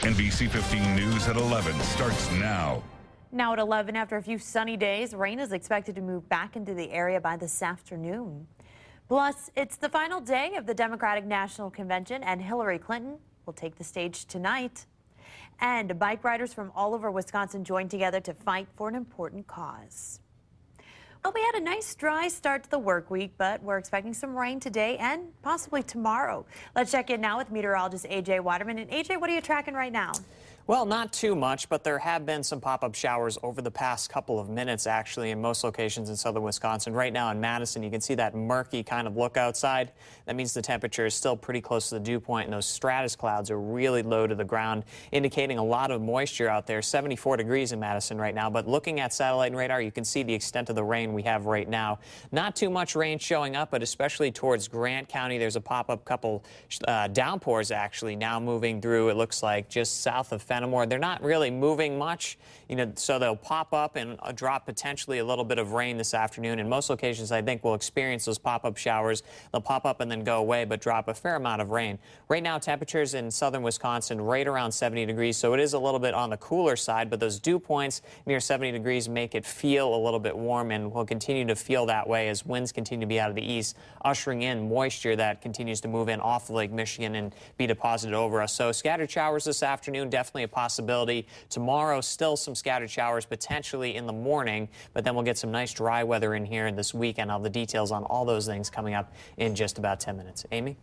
NBC 15 News at 11 starts now. Now at 11, after a few sunny days, rain is expected to move back into the area by this afternoon. Plus, it's the final day of the Democratic National Convention, and Hillary Clinton will take the stage tonight. And bike riders from all over Wisconsin joined together to fight for an important cause. Well, we had a nice dry start to the work week, but we're expecting some rain today and possibly tomorrow. Let's check in now with meteorologist AJ Waterman. And AJ, what are you tracking right now? Well, not too much, but there have been some pop-up showers over the past couple of minutes, actually, in most locations in southern Wisconsin. Right now in Madison, you can see that murky kind of look outside. That means the temperature is still pretty close to the dew point, and those stratus clouds are really low to the ground, indicating a lot of moisture out there. 74 degrees in Madison right now, but looking at satellite and radar, you can see the extent of the rain we have right now. Not too much rain showing up, but especially towards Grant County, there's a pop-up couple downpours, actually, now moving through, it looks like, just south of Fenimore. They're not really moving much, so they'll pop up and drop potentially a little bit of rain this afternoon. In most locations, I think we'll experience those pop-up showers. They'll pop up and then go away, but drop a fair amount of rain. Right now, temperatures in southern Wisconsin right around 70 degrees, so it is a little bit on the cooler side, but those dew points near 70 degrees make it feel a little bit warm, and will continue to feel that way as winds continue to be out of the east, ushering in moisture that continues to move in off of Lake Michigan and be deposited over us. So scattered showers this afternoon, definitely a possibility. Tomorrow, still some scattered showers potentially in the morning, but then we'll get some nice dry weather in here this weekend. I'll have the details on all those things coming up in just about 10 minutes. Amy?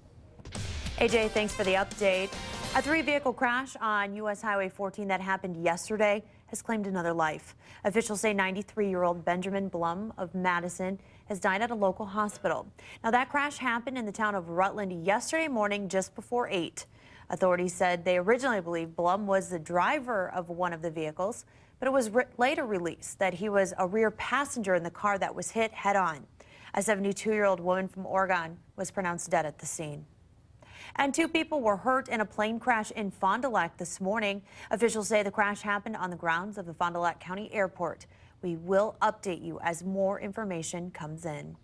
AJ, thanks for the update. A three-vehicle crash on U.S. Highway 14 that happened yesterday has claimed another life. Officials say 93-year-old Benjamin Blum of Madison has died at a local hospital. Now, that crash happened in the town of Rutland yesterday morning just before 8. Authorities said they originally believed Blum was the driver of one of the vehicles, but it was later released that he was a rear passenger in the car that was hit head-on. A 72-year-old woman from Oregon was pronounced dead at the scene. And 2 people were hurt in a plane crash in Fond du Lac this morning. Officials say the crash happened on the grounds of the Fond du Lac County Airport. We will update you as more information comes in.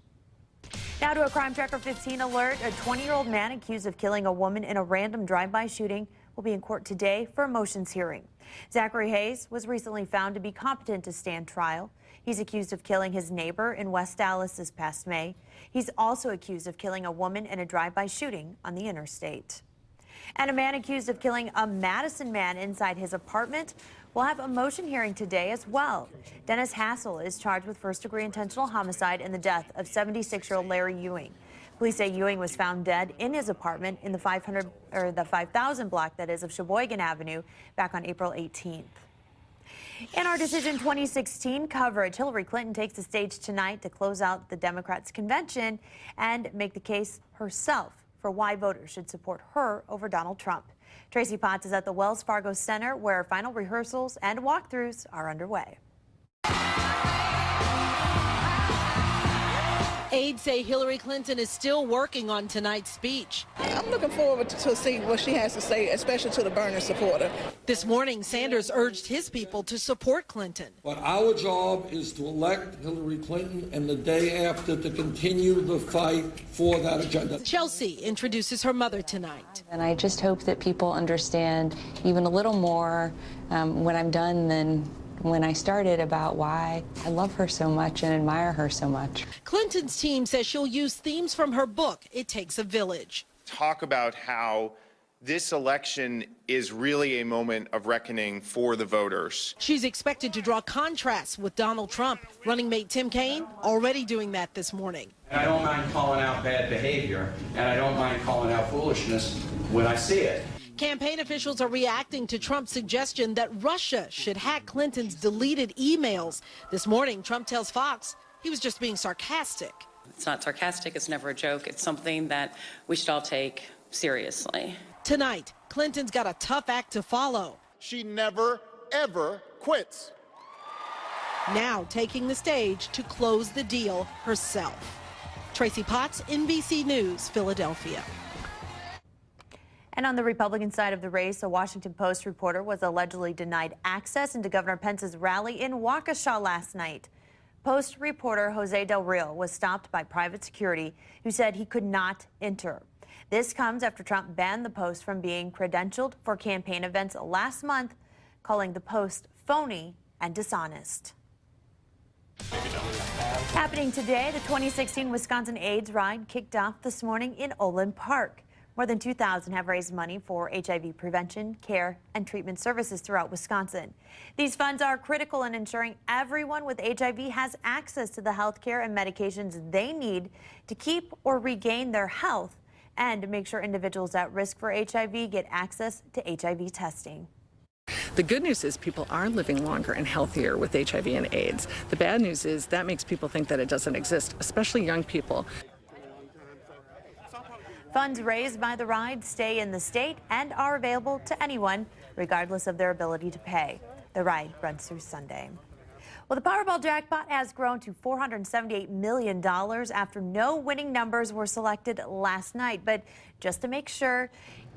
Now to a Crime Tracker 15 alert. A 20-year-old man accused of killing a woman in a random drive-by shooting will be in court today for a motions hearing. Zachary Hayes was recently found to be competent to stand trial. He's accused of killing his neighbor in West Dallas this past May. He's also accused of killing a woman in a drive-by shooting on the interstate. And a man accused of killing a Madison man inside his apartment will have a motion hearing today as well. Dennis Hassel is charged with first-degree intentional homicide in the death of 76-year-old Larry Ewing. Police say Ewing was found dead in his apartment in the 5000 block, that is, of Sheboygan Avenue back on April 18th. In our Decision 2016 coverage, Hillary Clinton takes the stage tonight to close out the Democrats' convention and make the case herself for why voters should support her over Donald Trump. Tracy Potts is at the Wells Fargo Center, where final rehearsals and walkthroughs are underway. Aides say Hillary Clinton is still working on tonight's speech. I'm looking forward to see what she has to say, especially to the Bernie supporter. This morning, Sanders urged his people to support Clinton. But our job is to elect Hillary Clinton, and the day after to continue the fight for that agenda. Chelsea introduces her mother tonight. And I just hope that people understand even a little more when I'm done than when I started about why I love her so much and admire her so much. Clinton's team says she'll use themes from her book, It Takes a Village. Talk about how this election is really a moment of reckoning for the voters. She's expected to draw contrasts with Donald Trump. Running mate Tim Kaine already doing that this morning. And I don't mind calling out bad behavior, and I don't mind calling out foolishness when I see it. Campaign officials are reacting to Trump's suggestion that Russia should hack Clinton's deleted emails. This morning, Trump tells Fox he was just being sarcastic. It's not sarcastic. It's never a joke. It's something that we should all take seriously. Tonight, Clinton's got a tough act to follow. She never, ever quits. Now taking the stage to close the deal herself. Tracy Potts, NBC News, Philadelphia. And on the Republican side of the race, a Washington Post reporter was allegedly denied access into Governor Pence's rally in Waukesha last night. Post reporter Jose Del Real was stopped by private security who said he could not enter. This comes after Trump banned the Post from being credentialed for campaign events last month, calling the Post phony and dishonest. Happening today, the 2016 Wisconsin AIDS Ride kicked off this morning in Olin Park. More than 2,000 have raised money for HIV prevention, care, and treatment services throughout Wisconsin. These funds are critical in ensuring everyone with HIV has access to the health care and medications they need to keep or regain their health, and to make sure individuals at risk for HIV get access to HIV testing. The good news is people are living longer and healthier with HIV and AIDS. The bad news is that makes people think that it doesn't exist, especially young people. Funds raised by the ride stay in the state and are available to anyone, regardless of their ability to pay. The ride runs through Sunday. Well, the Powerball jackpot has grown to $478 million after no winning numbers were selected last night. But just to make sure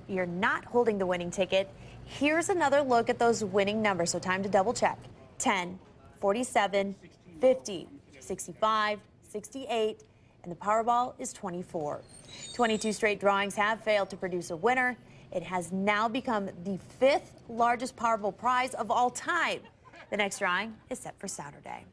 you're not holding the winning ticket, here's another look at those winning numbers. So time to double check. 10, 47, 50, 65, 68, and the Powerball is 24. 22 straight drawings have failed to produce a winner. It has now become the 5th largest Powerball prize of all time. The next drawing is set for Saturday.